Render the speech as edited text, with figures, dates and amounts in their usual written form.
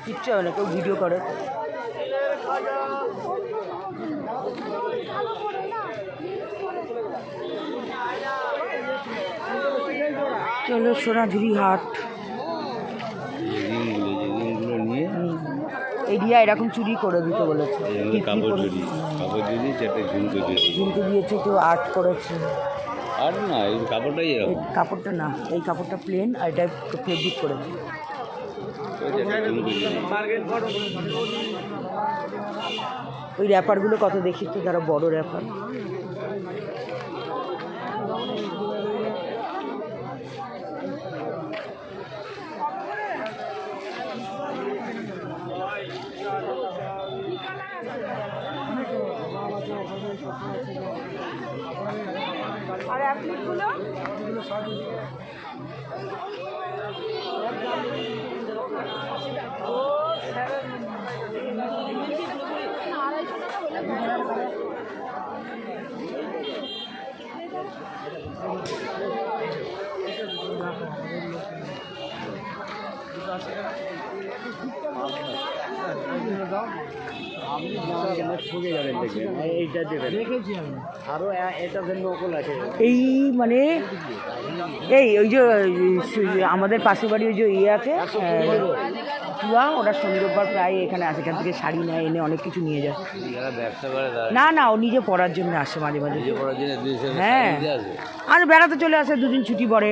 কিচ্ছু হবে না, কেউ ভিডিও করে। চলো সোনাঝুরি হাট। এই দিয়া এরকম চুরি করে দিতে বলেছে, ঝুমকো দিয়েছে, কেউ আর্ট করেছে। আর না এই কাপড়টাই এরকম, কাপড়টা না, এই কাপড়টা প্লেন আর এটা ফেব্রিক করেছে। ওই র্যাপারগুলো কত দেখি তো, যারা বড় র্যাপার। আর অ্যাপ্লিকগুলো এই মানে এই ওই যে আমাদের পাশের বাড়ি ওই যে ইয়ে আছে চুয়া, ওটা শনিবার প্রায় এখানে আসে, এখান থেকে শাড়ি নেয়, এনে অনেক কিছু নিয়ে যায়। না না, ও নিজে পড়ার জন্য আসে মাঝে মাঝে। হ্যাঁ, আর বেড়াতে চলে আসে, দুদিন ছুটি পড়ে।